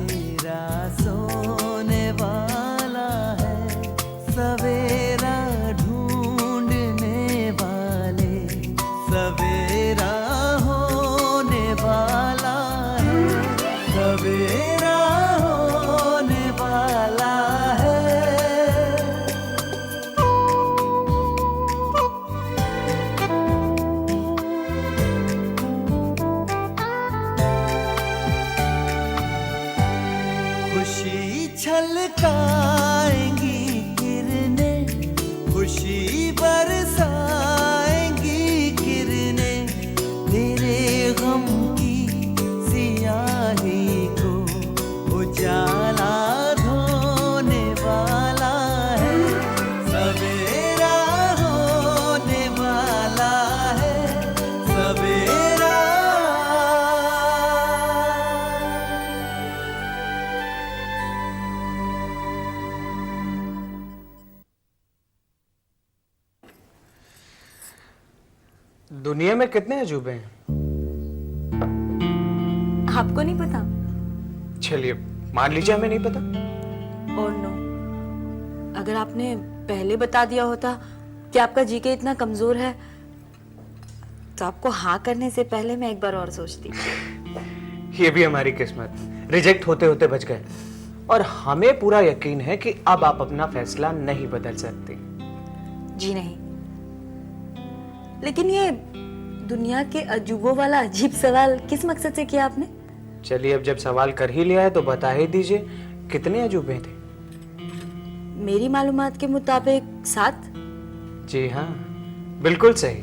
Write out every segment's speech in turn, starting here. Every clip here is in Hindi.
अंधेरा सोने वाला है, सवेरा ढूंढने वाले, सवेरा होने वाला है, सवेरा होने वाला है। खुशी छलकाएंगी किरणें, खुशी बरसाएंगी किरणें, तेरे गम की सियाही को उजाला धोने वाला है, सवेरा होने वाला है, सवेरा। दुनिया में कितने अजूबे हैं? आपको नहीं पता? चलिए मान लीजिए हमें नहीं पता। और नो, अगर आपने पहले बता दिया होता कि आपका जीके इतना कमजोर है तो आपको हाँ करने से पहले मैं एक बार और सोचती। ये भी हमारी किस्मत, रिजेक्ट होते होते बच गए। और हमें पूरा यकीन है कि अब आप अपना फैसला नहीं बदल सकते। जी नहीं, लेकिन ये दुनिया के अजूबों वाला अजीब सवाल किस मकसद से किया आपने? चलिए अब जब सवाल कर ही लिया है तो बता ही दीजिए, कितने अजूबे थे? मेरी मालूमात के मुताबिक 7। जी हाँ, बिल्कुल सही।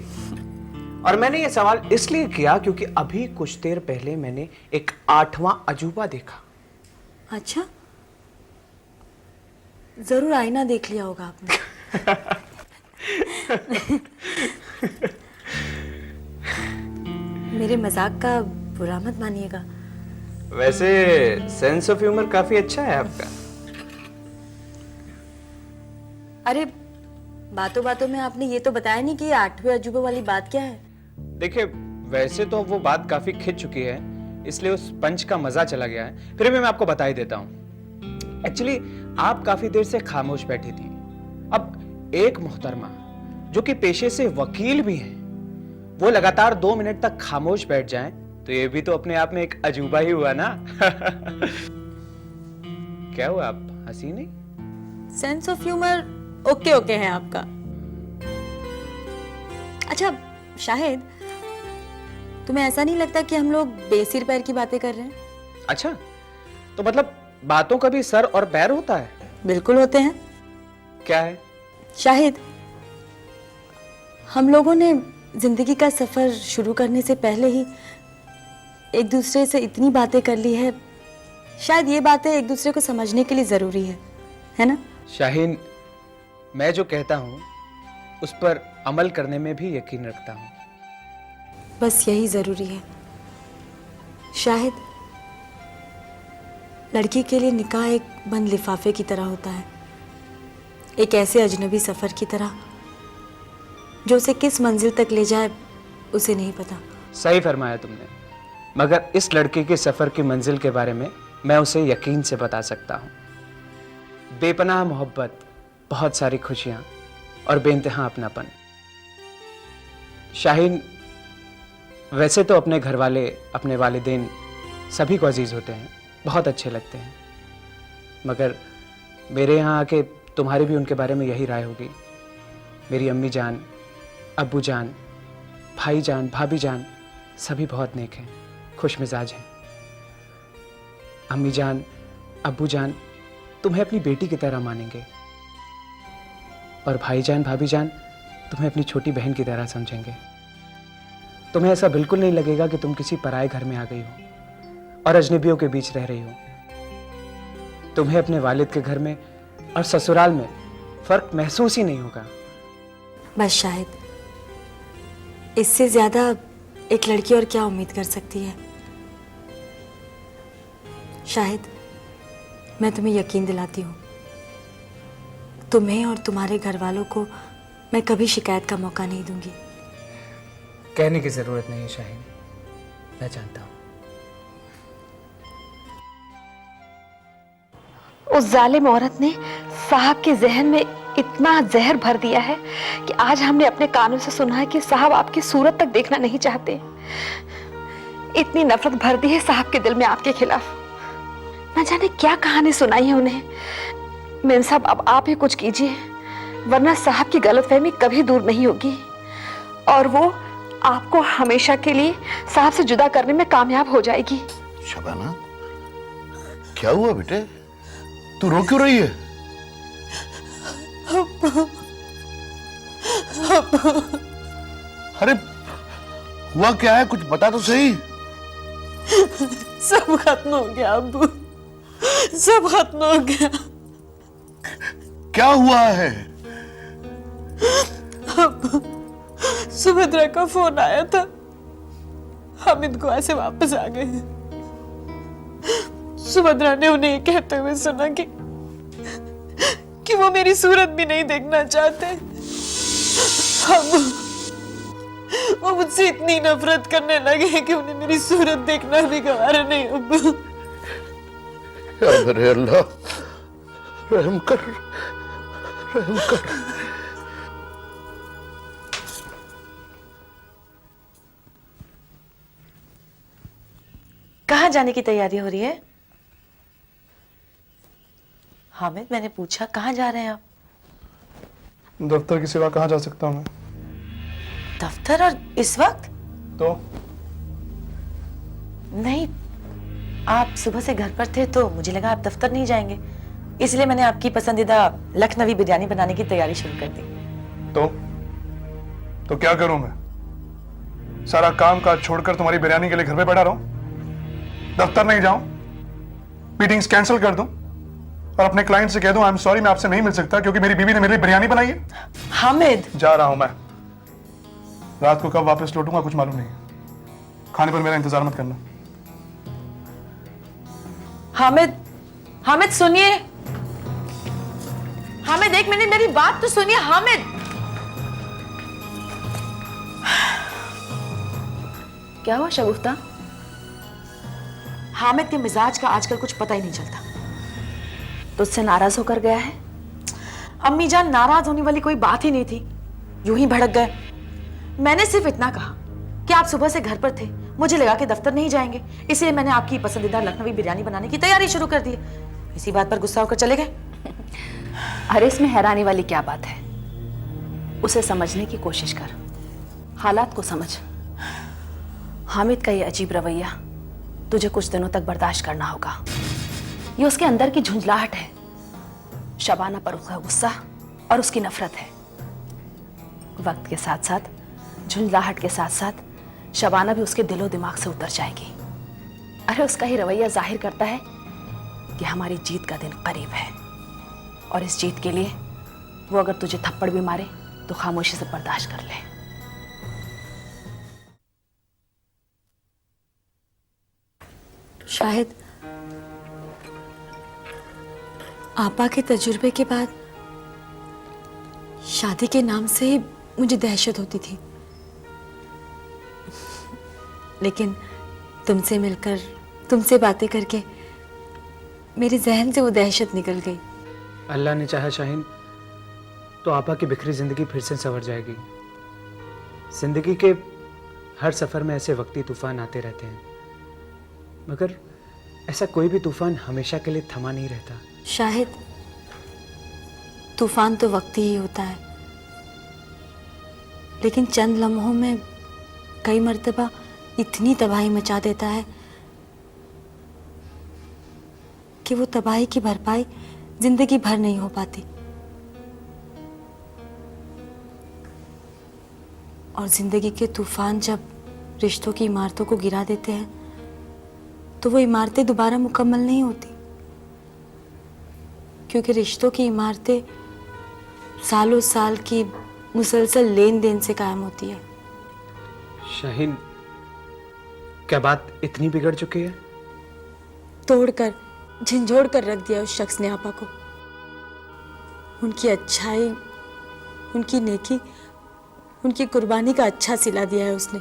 और मैंने ये सवाल इसलिए किया क्योंकि अभी कुछ देर पहले मैंने एक 8वां अजूबा देखा। अच्छा, जरूर आईना देख लिया होगा आपने। मेरे मजाक का बुरा मत मानिएगा। वैसे सेंस ऑफ ह्यूमर काफी अच्छा है आपका। अरे बातों बातों में आपने ये तो बताया नहीं कि ये 8वें अजूबे वाली बात क्या है। देखिए वैसे तो वो बात काफी खिंच चुकी है, इसलिए उस पंच का मजा चला गया है। फिर भी मैं आपको बता ही देता हूँ। एक्चुअली आप काफी देर से खामोश बैठी थी। अब एक मोहतरमा जो कि पेशे से वकील भी हैं, वो लगातार 2 मिनट तक खामोश बैठ जाएं, तो ये भी तो अपने आप में एक अजूबा ही हुआ ना। क्या हुआ, आप हंसी नहीं? Sense of humour okay okay है आपका। अच्छा शाहिद, तुम्हें ऐसा नहीं लगता कि हम लोग बेसिर पैर की बातें कर रहे हैं? अच्छा, तो मतलब बातों का भी सर और पैर होता है? बिल्कुल होते हैं। क्या है? शाहिद, हम लोगों ने जिंदगी का सफर शुरू करने से पहले ही एक दूसरे से इतनी बातें कर ली है, शायद ये बातें एक दूसरे को समझने के लिए जरूरी है ना? शाहीन, मैं जो कहता हूं उस पर अमल करने में भी यकीन रखता हूं। बस यही जरूरी है। शाहिद, लड़की के लिए निकाह एक बंद लिफाफे की तरह होता है, एक ऐसे अजनबी सफर की तरह जो उसे किस मंजिल तक ले जाए उसे नहीं पता। सही फरमाया तुमने, मगर इस लड़के के सफर की मंजिल के बारे में मैं उसे यकीन से बता सकता हूँ। बेपनाह मोहब्बत, बहुत सारी खुशियाँ और बेइंतहा अपनापन। शाहीन, वैसे तो अपने घर वाले, अपने वालिदैन सभी को अजीज होते हैं, बहुत अच्छे लगते हैं, मगर मेरे यहाँ आके तुम्हारी भी उनके बारे में यही राय होगी। मेरी अम्मी जान, अब्बू जान, भाई जान, भाभी जान सभी बहुत नेक हैं, खुश मिजाज हैं। अम्मी जान, अब्बू जान तुम्हें अपनी बेटी की तरह मानेंगे और भाई जान, भाभी जान तुम्हें अपनी छोटी बहन की तरह समझेंगे। तुम्हें ऐसा बिल्कुल नहीं लगेगा कि तुम किसी पराए घर में आ गई हो और अजनबियों के बीच रह रही हो। तुम्हें अपने वालिद के घर में और ससुराल में फर्क महसूस ही नहीं होगा। बस शायद इससे ज्यादा एक लड़की और क्या उम्मीद कर सकती है। शाहिद, मैं तुम्हें यकीन दिलाती हूँ, तुम्हें और तुम्हारे घर वालों को मैं कभी शिकायत का मौका नहीं दूंगी। कहने की जरूरत नहीं शाहीन, मैं जानता हूँ। उस जालिम औरत ने साहब के जहन में इतना जहर भर दिया है कि आज हमने अपने कानों से सुना है कि साहब आपकी सूरत तक देखना नहीं चाहते। इतनी नफरत भर दी है साहब के दिल में आपके खिलाफ। न जाने क्या कहानी सुनाई है उन्हें। मेम साहब, अब आप ही कुछ कीजिए, वरना साहब की गलतफहमी कभी दूर नहीं होगी और वो आपको हमेशा के लिए साहब से जुदा करने में कामयाब हो जाएगी। शबाना, क्या हुआ बेटे? तू रो क्यों रही है? अरे हुआ क्या है, कुछ बता तो सही। सब खत्म हो गया अब्बू, सब खत्म हो गया। क्या हुआ है? सुभद्रा का फोन आया था, हामिद गोवा से वापस आ गए हैं। सुभद्रा ने उन्हें ये कहते हुए सुना कि वो मेरी सूरत भी नहीं देखना चाहते। वो मुझसे इतनी नफरत करने लगे कि उन्हें मेरी सूरत देखना भी गवारा नहीं। अब्बू, अरे अल्लाह, रहम कर, रहम कर। कहाँ जाने की तैयारी हो रही है? हामिद, मैंने पूछा कहाँ जा रहे हैं आप? दफ्तर की सिवा कहाँ जा सकता हूँ मैं? दफ्तर? और इस वक्त? तो नहीं, आप सुबह से घर पर थे तो मुझे लगा आप दफ्तर नहीं जाएंगे, इसलिए मैंने आपकी पसंदीदा लखनवी बिरयानी बनाने की तैयारी शुरू कर दी। तो क्या करूं मैं? सारा काम काज छोड़कर तुम्हारी बिरयानी के लिए घर पे बैठा रहूं? दफ्तर नहीं जाऊं? मीटिंग्स कैंसिल कर दूं और अपने क्लाइंट से कह दूं आई एम सॉरी, मैं आपसे नहीं मिल सकता क्योंकि मेरी बीवी ने मेरे लिए बिरयानी बनाई है? हामिद, जा रहा हूं मैं। रात को कब वापस लौटूंगा कुछ मालूम नहीं। खाने पर मेरा इंतजार मत करना। हामिद, हामिद सुनिए। हामिद, एक मिनट, मेरी बात तो सुनिए। हामिद, क्या हुआ शगुफ्ता? हामिद के मिजाज का आजकल कुछ पता ही नहीं चलता। तुझसे नाराज होकर गया है? अम्मी जान, नाराज होने वाली कोई बात ही नहीं थी, यूं ही भड़क गए। मैंने सिर्फ इतना कहा कि आप सुबह से घर पर थे, मुझे लगा कि दफ्तर नहीं जाएंगे, इसलिए मैंने आपकी पसंदीदा लखनवी बिरयानी बनाने की तैयारी शुरू कर दी। इसी बात पर गुस्सा होकर चले गए। अरे इसमें हैरानी वाली क्या बात है? उसे समझने की कोशिश कर, हालात को समझ। हामिद का ये अजीब रवैया तुझे कुछ दिनों तक बर्दाश्त करना होगा। ये उसके अंदर की झुंझलाहट है, शबाना पर उसका गुस्सा और उसकी नफरत है। वक्त के साथ साथ, झुंझलाहट के साथ साथ शबाना भी उसके दिलो दिमाग से उतर जाएगी। अरे उसका ही रवैया जाहिर करता है कि हमारी जीत का दिन करीब है और इस जीत के लिए वो अगर तुझे थप्पड़ भी मारे तो खामोशी से बर्दाश्त कर ले। शायद आपा के तजुर्बे के बाद शादी के नाम से ही मुझे दहशत होती थी, लेकिन तुमसे मिलकर, तुमसे बातें करके मेरे जहन से वो दहशत निकल गई। अल्लाह ने चाहा शाहीन तो आपा की बिखरी जिंदगी फिर से संवर जाएगी। जिंदगी के हर सफर में ऐसे वक्ती तूफान आते रहते हैं, मगर ऐसा कोई भी तूफान हमेशा के लिए थमा नहीं रहता। शायद तूफान तो वक्ती ही होता है, लेकिन चंद लम्हों में कई मर्तबा इतनी तबाही मचा देता है कि वो तबाही की भरपाई जिंदगी भर नहीं हो पाती। और जिंदगी के तूफान जब रिश्तों की इमारतों को गिरा देते हैं तो वो इमारतें दोबारा मुकम्मल नहीं होती, क्योंकि रिश्तों की इमारतें सालों साल की मुसलसल लेन देन से कायम होती है। शाहीन, क्या बात इतनी बिगड़ चुकी है? तोड़कर, झंझोड़ कर रख दिया उस शख्स ने आपा को। उनकी अच्छाई, उनकी नेकी, उनकी कुर्बानी का अच्छा सिला दिया है उसने।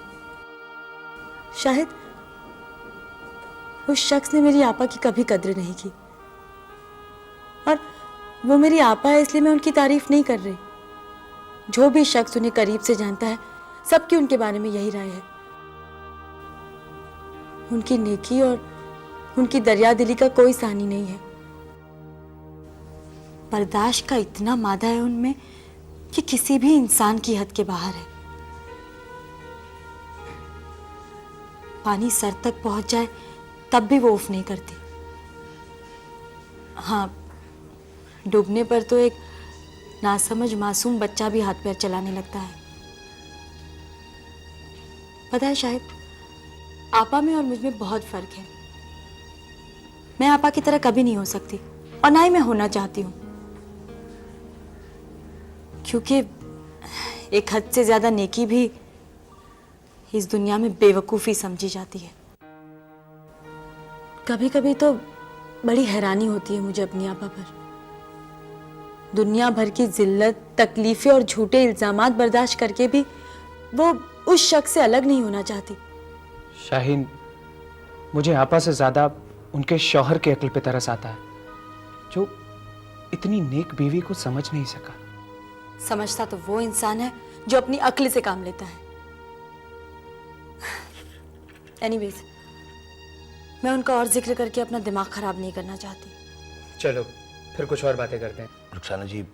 शायद उस शख्स ने मेरी आपा की कभी कद्र नहीं की, और वो मेरी आपा है, इसलिए मैं उनकी तारीफ नहीं कर रही। जो भी शख्स उन्हें करीब से जानता है, सबकी उनके बारे में यही राय है। उनकी नेकी और उनकी दरियादिली का कोई सानी नहीं है। बर्दाश्त का इतना मादा है उनमें कि किसी भी इंसान की हद के बाहर है। पानी सर तक पहुंच जाए तब भी वो उफ नहीं करती। हाँ, डूबने पर तो एक नासमझ मासूम बच्चा भी हाथ पैर चलाने लगता है। पता है, शायद आपा में और मुझ में बहुत फर्क है। मैं आपा की तरह कभी नहीं हो सकती और ना ही मैं होना चाहती हूँ, क्योंकि एक हद से ज्यादा नेकी भी इस दुनिया में बेवकूफी समझी जाती है। कभी कभी तो बड़ी हैरानी होती है मुझे अपनी आपा पर। दुनिया भर की जिल्लत, तकलीफें और झूठे इल्जामात बर्दाश्त करके भी वो उस शख्स से अलग नहीं होना चाहती। शाहीन, मुझे आपा से ज्यादा उनके शौहर के अक्ल पे तरस आता है, जो इतनी नेक बीवी को समझ नहीं सका। समझता तो वो इंसान है जो अपनी अक्ल से काम लेता है। एनीवेज, मैं उनका और जिक्र करके अपना दिमाग खराब नहीं करना चाहती। चलो फिर कुछ और बातें करते हैं। रुखसाना जी,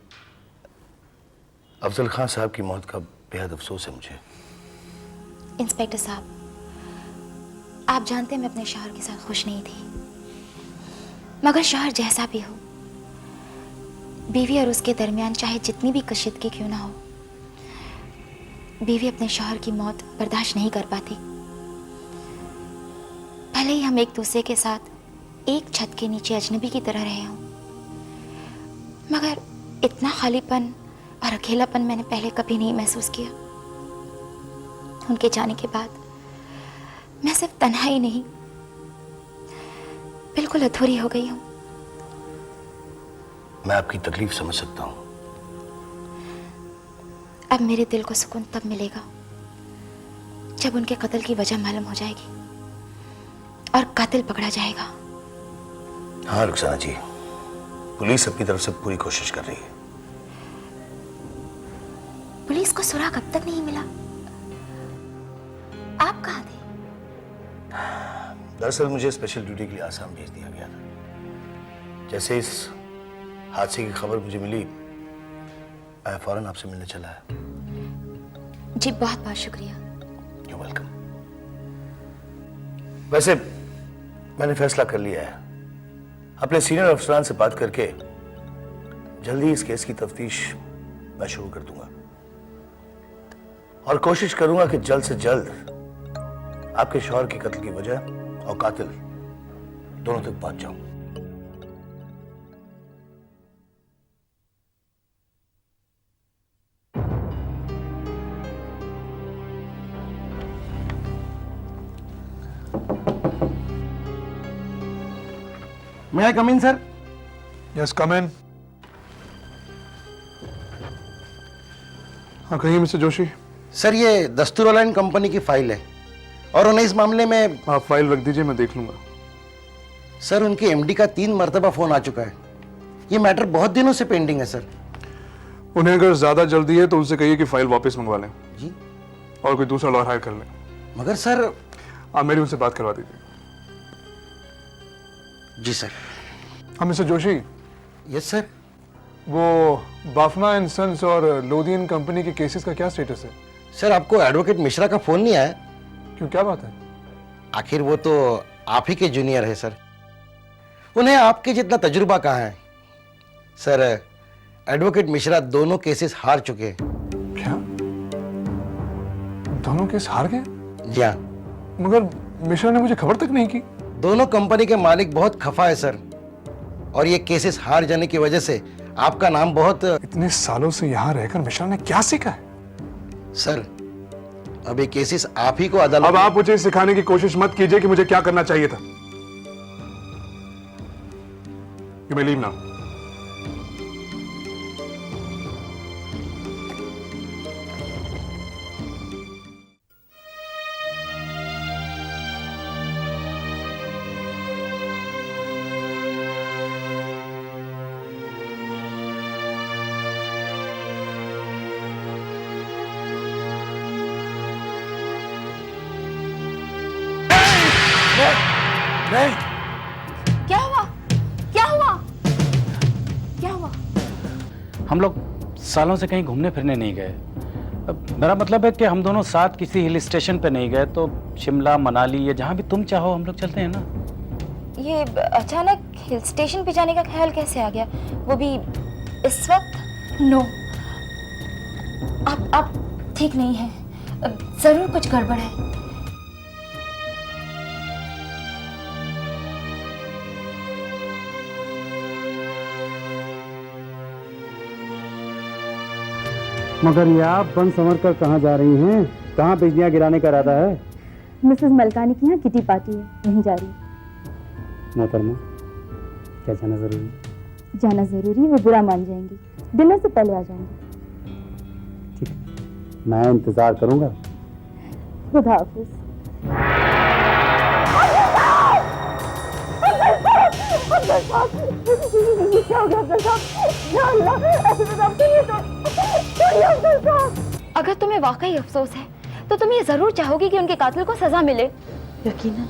अफजल खान साहब की मौत का बेहद अफसोस है मुझे। इंस्पेक्टर साहब, आप जानते हैं मैं अपने शौहर के साथ खुश नहीं थी, मगर शौहर जैसा भी हो, बीवी और उसके दरमियान चाहे जितनी भी कशीदगी क्यों ना हो, बीवी अपने शौहर की मौत बर्दाश्त नहीं कर पाती। भले ही हम एक दूसरे के साथ एक छत के नीचे अजनबी की तरह रहे हों, मगर इतना खालीपन और अकेलापन मैंने पहले कभी नहीं महसूस किया। उनके जाने के बाद मैं सिर्फ तन्हाई नहीं, बिल्कुल अधूरी हो गई हूं। मैं आपकी तकलीफ समझ सकता हूं। अब मेरे दिल को सुकून तब मिलेगा जब उनके कत्ल की वजह मालूम हो जाएगी और कातिल पकड़ा जाएगा। हाँ रुखसाना जी, पुलिस अपनी तरफ से पूरी कोशिश कर रही है। पुलिस को सुराग अब तक नहीं मिला। आप कहाँ थे? दरअसल मुझे स्पेशल ड्यूटी के लिए आसाम भेज दिया गया था। जैसे इस हादसे की खबर मुझे मिली, मैं फौरन आपसे मिलने चला है। जी बहुत बहुत शुक्रिया। You welcome. वैसे मैंने फैसला कर लिया है, अपने सीनियर अफसरान से बात करके जल्दी इस केस की तफ्तीश मैं शुरू कर दूंगा और कोशिश करूंगा कि जल्द से जल्द आपके शौहर की कत्ल की वजह और कातिल दोनों तक पहुंच जाऊं। May I come in, sir? Yes, come in. हाँ कहिए मिस्टर जोशी। सर, ये दस्तूर एंड कंपनी की फाइल है और उन्हें इस मामले में। आप फाइल रख दीजिए, मैं देख लूंगा। सर, उनके एमडी का 3 मरतबा फोन आ चुका है। ये मैटर बहुत दिनों से पेंडिंग है सर। उन्हें अगर ज्यादा जल्दी है तो उनसे कहिए कि फाइल वापस मंगवा लें जी। और कोई दूसरा लॉयर हायर कर लें। मगर सर। आप मेरी उनसे बात करवा दीजिए। जी सर। हाँ मिस्टर जोशी। Yes sir. वो बाफना एंड सन्स और लोधियन कंपनी के केसेस का क्या स्टेटस है? सर, आपको एडवोकेट मिश्रा का फोन नहीं आया? क्यों, क्या बात है? आखिर वो तो आप ही के जूनियर है सर। उन्हें आपके जितना तजुर्बा कहाँ है सर। एडवोकेट मिश्रा दोनों केसेस हार चुके हैं। क्या दोनों केस हार गए? जी हाँ। मगर मिश्रा ने मुझे खबर तक नहीं की। दोनों कंपनी के मालिक बहुत खफा है सर, और ये केसेस हार जाने की वजह से आपका नाम बहुत। इतने सालों से यहाँ रहकर मिश्रा ने क्या सीखा है? सर, अब ये केसेस आप ही को अदालत। अब आप मुझे सिखाने की कोशिश मत कीजिए कि मुझे क्या करना चाहिए था। You may leave now. हम लोग सालों से कहीं घूमने फिरने नहीं गए। मेरा मतलब है कि हम दोनों साथ किसी हिल स्टेशन पे नहीं गए, तो शिमला, मनाली या जहाँ भी तुम चाहो हम लोग चलते हैं ना। ये अचानक हिल स्टेशन पे जाने का ख्याल कैसे आ गया, वो भी इस वक्त? नो, आप ठीक नहीं हैं, जरूर कुछ गड़बड़ है। मगर ये आप बन संवर कर कहाँ जा रही हैं? कहाँ बिजलियाँ गिराने का इरादा है? मिसेस मलकानी की यहाँ किटी पार्टी है, नहीं जा रही। मोहतरमा, क्या जाना जरूरी? जाना जरूरी, वो बुरा मान जाएंगी, डिनर से पहले आ जाएंगी। ठीक है, मैं इंतजार करूंगा। खुदा हाफिज। अगर तुम्हें वाकई अफसोस है तो तुम ये जरूर चाहोगी कि उनके कातिल को सजा मिले। यकीनन।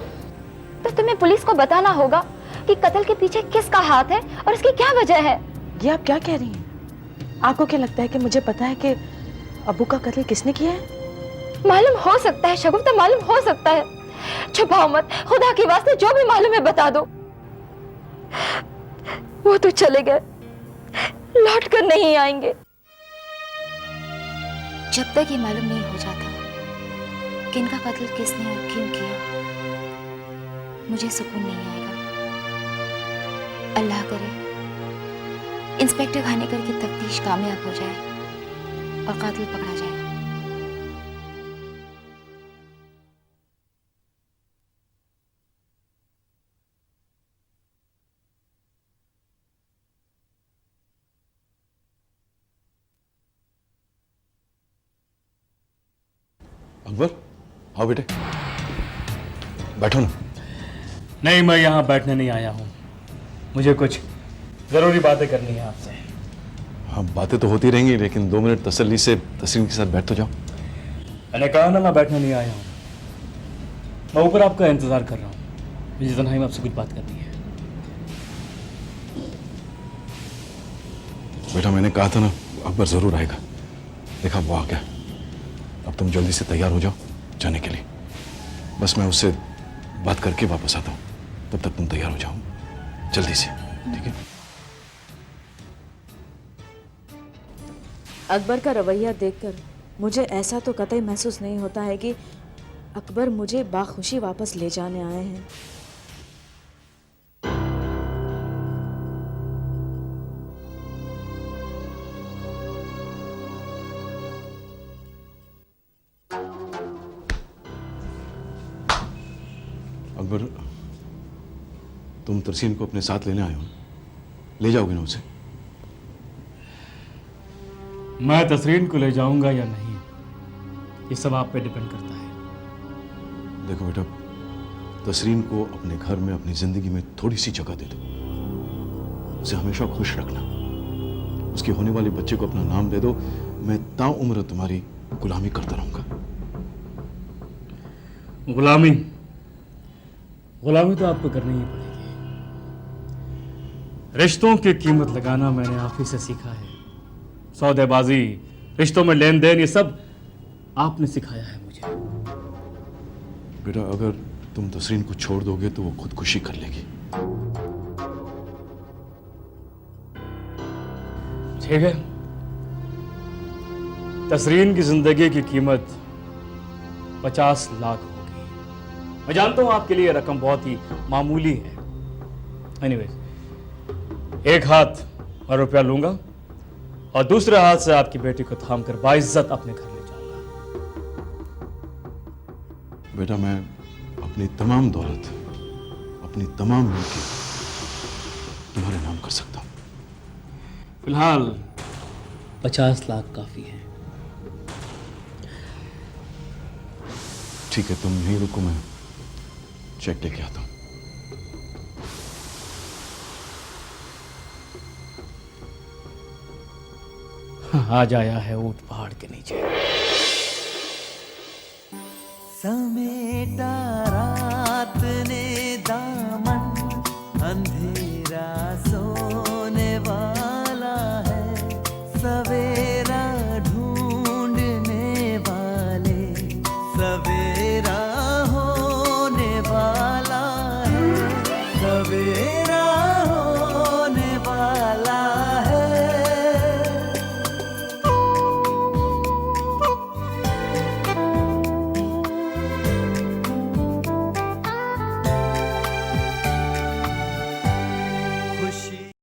तो तुम्हें पुलिस को बताना होगा कि कत्ल के पीछे किसका हाथ है और इसकी क्या वजह है। ये आप क्या कह रही हैं? आपको क्या लगता है कि मुझे पता है कि अबू का कत्ल किसने किया है? मालूम हो सकता है शगुफ्ता, मालूम हो सकता है। छुपाओ मत, खुदा के वास्ते जो भी मालूम है बता दो। वो तो चले गए, लौट कर नहीं आएंगे। जब तक ये मालूम नहीं हो जाता कि इनका कत्ल किसने और क्यों किया, मुझे सुकून नहीं आएगा। अल्लाह करे इंस्पेक्टर खानेकर की तफ्तीश कामयाब हो जाए और कातिल पकड़ा जाए। अकबर, आओ बेटे, बैठो ना। नहीं, मैं यहाँ बैठने नहीं आया हूँ, मुझे कुछ जरूरी बातें करनी है आपसे। हाँ, बातें तो होती रहेंगी, लेकिन 2 मिनट तसल्ली से तस्लीम के साथ बैठ तो जाओ। मैंने कहा ना मैं बैठने नहीं आया हूँ, मैं ऊपर आपका इंतजार कर रहा हूँ। मुझे तन्हाई में आपसे कुछ बात करनी है। बेटा, मैंने कहा था ना अकबर जरूर आएगा। देखा, वो आ गया। अब तुम जल्दी से तैयार हो जाओ जाने के लिए। बस मैं उससे बात करके वापस आता हूँ, तब तक तुम तैयार हो जाओ जल्दी से, ठीक है? अकबर का रवैया देखकर मुझे ऐसा तो कतई महसूस नहीं होता है कि अकबर मुझे बाखुशी वापस ले जाने आए हैं। अकबर, तुम तरसीन को अपने साथ लेने आए हो, ले जाओगे ना उसे? मैं तसरीन को ले जाऊंगा या नहीं, ये सब आप पे डिपेंड करता है। देखो बेटा, तसरीन को अपने घर में, अपनी जिंदगी में थोड़ी सी जगह दे दो। उसे हमेशा खुश रखना। उसके होने वाले बच्चे को अपना नाम दे दो। मैं ताउम्र तुम्हारी गुलामी करता रहूंगा। गुलामी तो आपको करनी ही पड़ेगी। रिश्तों की कीमत लगाना मैंने आप ही से सीखा है। सौदेबाजी, रिश्तों में लेन देन, ये सब आपने सिखाया है मुझे। बेटा, अगर तुम तसरीन को छोड़ दोगे तो वो खुदकुशी कर लेगी। ठीक है, तसरीन की जिंदगी की कीमत 50 लाख होगी। मैं जानता हूं आपके लिए रकम बहुत ही मामूली है। एनीवेज, एक हाथ मैं रुपया लूंगा और दूसरे हाथ से आपकी बेटी को थाम कर बाइज्जत अपने घर ले जाऊंगा। बेटा, मैं अपनी तमाम दौलत, अपनी तमाम मिल्कियत तुम्हारे नाम कर सकता हूं। फिलहाल 50 लाख काफी है। ठीक है, तुम यहीं रुको, मैं चेक लेके आता हूं। आज आया है ऊंट पहाड़ के नीचे।